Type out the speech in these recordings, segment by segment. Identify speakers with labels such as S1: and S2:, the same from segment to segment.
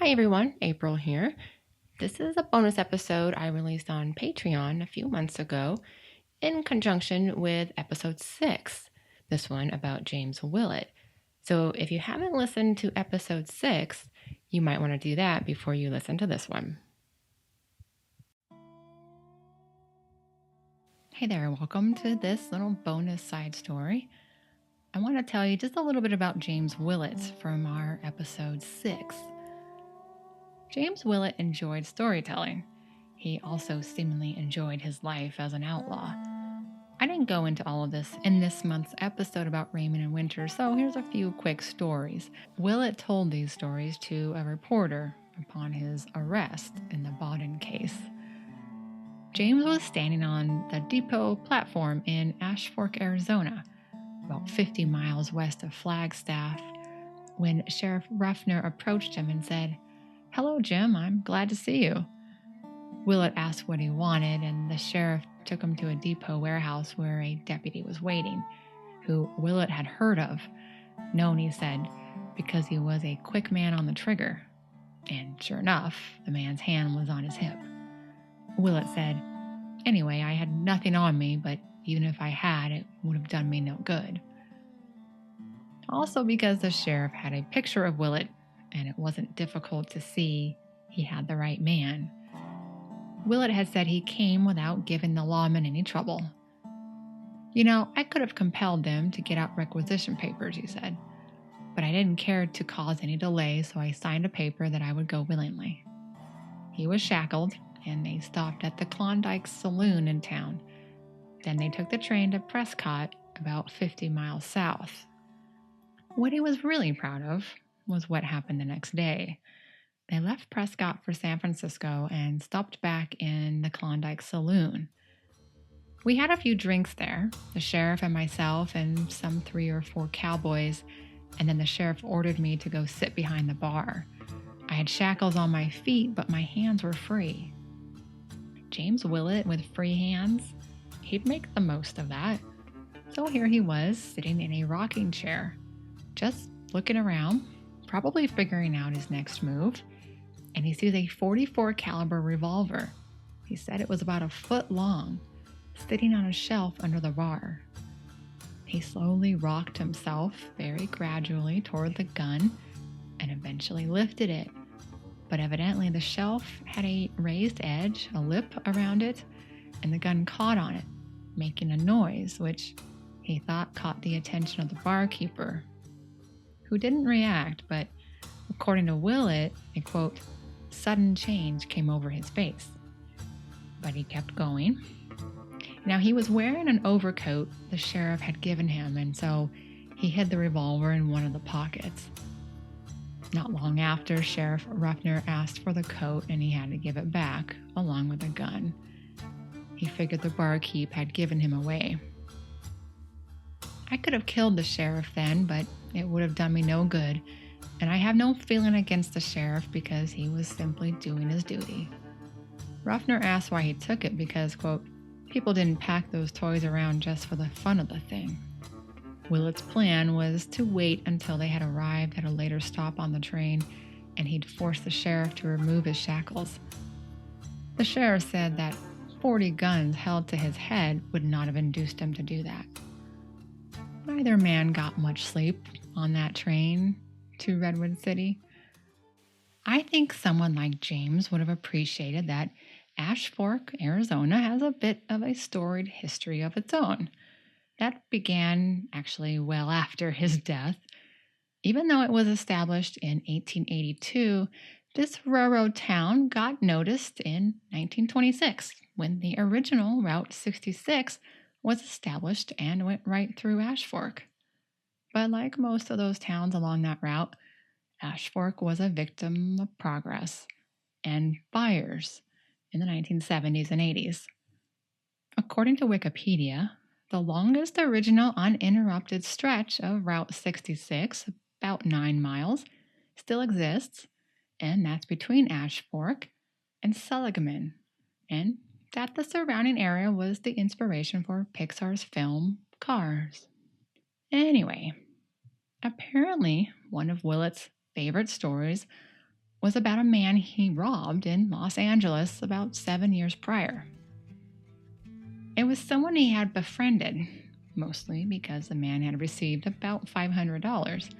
S1: Hi everyone, April here. This is a bonus episode I released on Patreon a few months ago in conjunction with episode 6, this one about James Willett. So if you haven't listened to episode 6, you might want to do that before you listen to this one. Hey there, welcome to this little bonus side story. I want to tell you just a little bit about James Willett from our episode 6. James Willett enjoyed storytelling. He also seemingly enjoyed his life as an outlaw. I didn't go into all of this in this month's episode about Raymond and Winter, so here's a few quick stories. Willett told these stories to a reporter upon his arrest in the Bawden case. James was standing on the depot platform in Ashfork, Arizona, about 50 miles west of Flagstaff, when Sheriff Ruffner approached him and said, "Hello, Jim, I'm glad to see you." Willett asked what he wanted, and the sheriff took him to a depot warehouse where a deputy was waiting, who Willett had heard of, known, he said, because he was a quick man on the trigger. And sure enough, the man's hand was on his hip. Willett said, "Anyway, I had nothing on me, but even if I had, it would have done me no good." Also because the sheriff had a picture of Willett, and it wasn't difficult to see he had the right man. Willett had said he came without giving the lawman any trouble. I could have compelled them to get out requisition papers, he said, but I didn't care to cause any delay, so I signed a paper that I would go willingly. He was shackled, and they stopped at the Klondike Saloon in town. Then they took the train to Prescott, about 50 miles south. What he was really proud of was what happened the next day. They left Prescott for San Francisco and stopped back in the Klondike Saloon. We had a few drinks there, the sheriff and myself and some 3 or 4 cowboys, and then the sheriff ordered me to go sit behind the bar. I had shackles on my feet, but my hands were free. James Willett with free hands, he'd make the most of that. So here he was, sitting in a rocking chair, just looking around, probably figuring out his next move, and he sees a .44 caliber revolver. He said it was about a foot long, sitting on a shelf under the bar. He slowly rocked himself very gradually toward the gun and eventually lifted it. But evidently the shelf had a raised edge, a lip around it, and the gun caught on it, making a noise, which he thought caught the attention of the barkeeper, who didn't react, but according to Willett, a quote, sudden change came over his face. But he kept going. Now, he was wearing an overcoat the sheriff had given him, and so he hid the revolver in one of the pockets. Not long after, Sheriff Ruffner asked for the coat, and he had to give it back, along with the gun. He figured the barkeep had given him away. I could have killed the sheriff then, but it would have done me no good, and I have no feeling against the sheriff because he was simply doing his duty. Ruffner asked why he took it because, quote, people didn't pack those toys around just for the fun of the thing. Willett's plan was to wait until they had arrived at a later stop on the train, and he'd force the sheriff to remove his shackles. The sheriff said that 40 guns held to his head would not have induced him to do that. Neither man got much sleep on that train to Redwood City. I think someone like James would have appreciated that Ashfork, Arizona has a bit of a storied history of its own. That began actually well after his death. Even though it was established in 1882, this railroad town got noticed in 1926 when the original Route 66 was established and went right through Ashfork. But like most of those towns along that route, Ashfork was a victim of progress and fires in the 1970s and 80s. According to Wikipedia, the longest original uninterrupted stretch of Route 66, about 9 miles, still exists, and that's between Ashfork and Seligman, and that the surrounding area was the inspiration for Pixar's film Cars. Anyway, apparently one of Willett's favorite stories was about a man he robbed in Los Angeles about 7 years prior. It was someone he had befriended, mostly because the man had received about $500.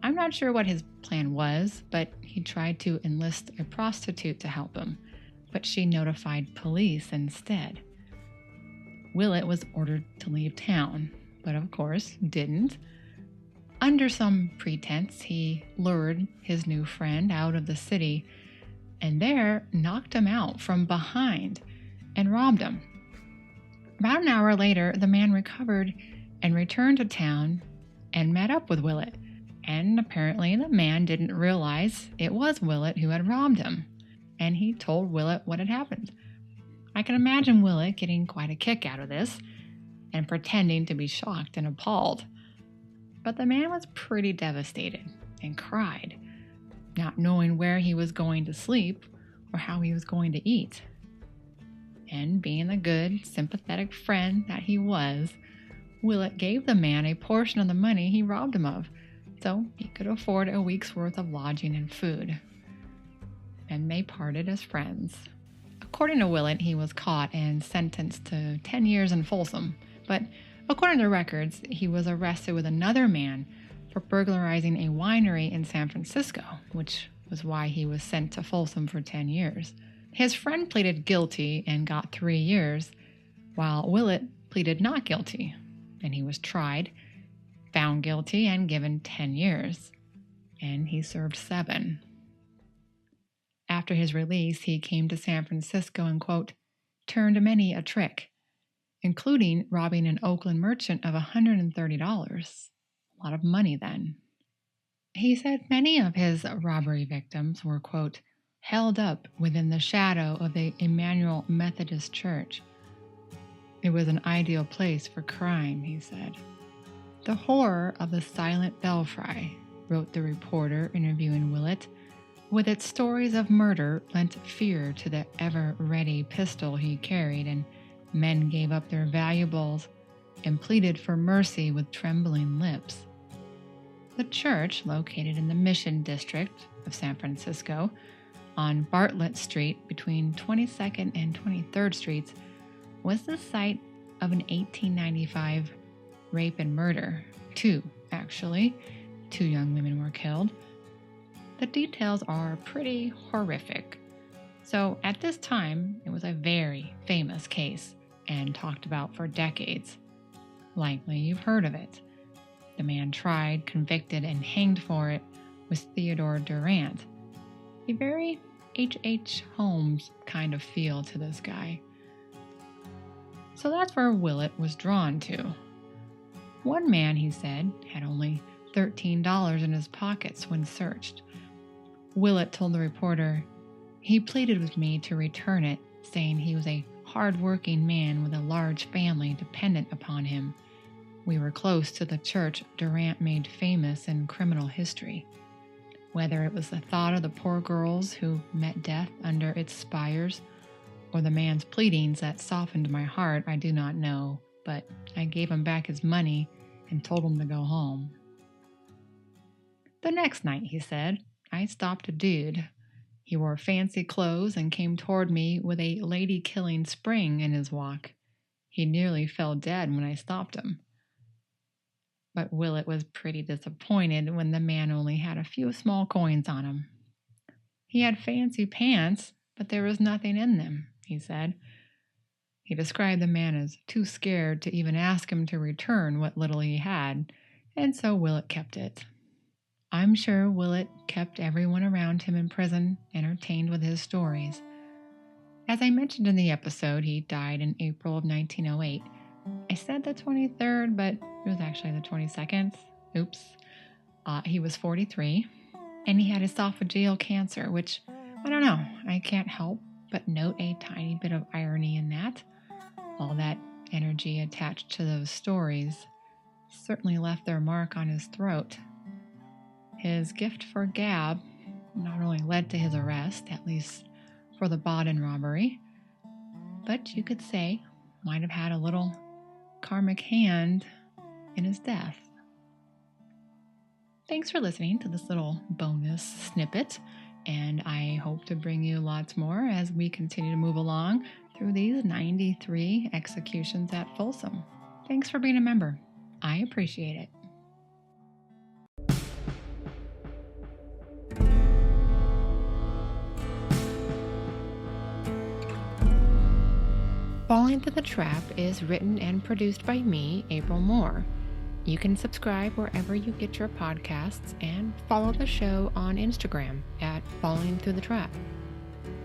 S1: I'm not sure what his plan was, but he tried to enlist a prostitute to help him, but she notified police instead. Willett was ordered to leave town, but of course didn't. Under some pretense, he lured his new friend out of the city and there knocked him out from behind and robbed him. About an hour later, the man recovered and returned to town and met up with Willett. And apparently the man didn't realize it was Willett who had robbed him, and he told Willett what had happened. I can imagine Willett getting quite a kick out of this and pretending to be shocked and appalled. But the man was pretty devastated and cried, not knowing where he was going to sleep or how he was going to eat. And being the good, sympathetic friend that he was, Willett gave the man a portion of the money he robbed him of, so he could afford a week's worth of lodging and food. And they parted as friends. According to Willett, he was caught and sentenced to 10 years in Folsom, but according to records, he was arrested with another man for burglarizing a winery in San Francisco, which was why he was sent to Folsom for 10 years. His friend pleaded guilty and got 3 years, while Willett pleaded not guilty, and he was tried, found guilty, and given 10 years, and he served 7. After his release, he came to San Francisco and, quote, turned many a trick, including robbing an Oakland merchant of $130. A lot of money then. He said many of his robbery victims were, quote, held up within the shadow of the Emmanuel Methodist Church. It was an ideal place for crime, he said. The horror of the silent belfry, wrote the reporter interviewing Willett, with its stories of murder lent fear to the ever-ready pistol he carried, and men gave up their valuables and pleaded for mercy with trembling lips. The church, located in the Mission District of San Francisco, on Bartlett Street between 22nd and 23rd Streets, was the site of an 1895 rape and murder. 2, actually. 2 young women were killed. The details are pretty horrific. So at this time, it was a very famous case and talked about for decades. Likely you've heard of it. The man tried, convicted, and hanged for it was Theodore Durrant. A very H.H. Holmes kind of feel to this guy. So that's where Willett was drawn to. One man, he said, had only $13 in his pockets when searched. Willett told the reporter, he pleaded with me to return it, saying he was a hard-working man with a large family dependent upon him. We were close to the church Durrant made famous in criminal history. Whether it was the thought of the poor girls who met death under its spires, or the man's pleadings that softened my heart, I do not know, but I gave him back his money and told him to go home. The next night, he said, I stopped a dude. He wore fancy clothes and came toward me with a lady-killing spring in his walk. He nearly fell dead when I stopped him. But Willett was pretty disappointed when the man only had a few small coins on him. He had fancy pants, but there was nothing in them, he said. He described the man as too scared to even ask him to return what little he had, and so Willett kept it. I'm sure Willett kept everyone around him in prison entertained with his stories. As I mentioned in the episode, he died in April of 1908. I said the 23rd, but it was actually the 22nd. Oops. He was 43, and he had esophageal cancer, which, I don't know, I can't help but note a tiny bit of irony in that. All that energy attached to those stories certainly left their mark on his throat. His gift for gab not only led to his arrest, at least for the Baden robbery, but you could say might have had a little karmic hand in his death. Thanks for listening to this little bonus snippet And I hope to bring you lots more as we continue to move along through these 93 executions at Folsom. Thanks for being a member. I appreciate it. Falling Into the Trap is written and produced by me, April Moore. You can subscribe wherever you get your podcasts and follow the show on Instagram at Falling Through the Trap.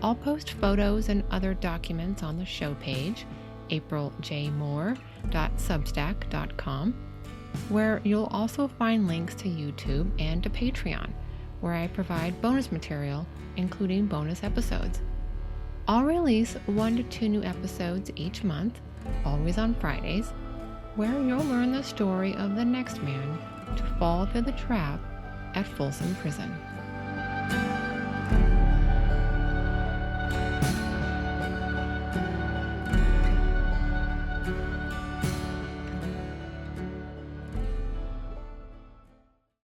S1: I'll post photos and other documents on the show page, apriljmoore.substack.com, where you'll also find links to YouTube and to Patreon, where I provide bonus material, including bonus episodes. I'll release 1 to 2 new episodes each month, always on Fridays, where you'll learn the story of the next man to fall through the trap at Folsom Prison.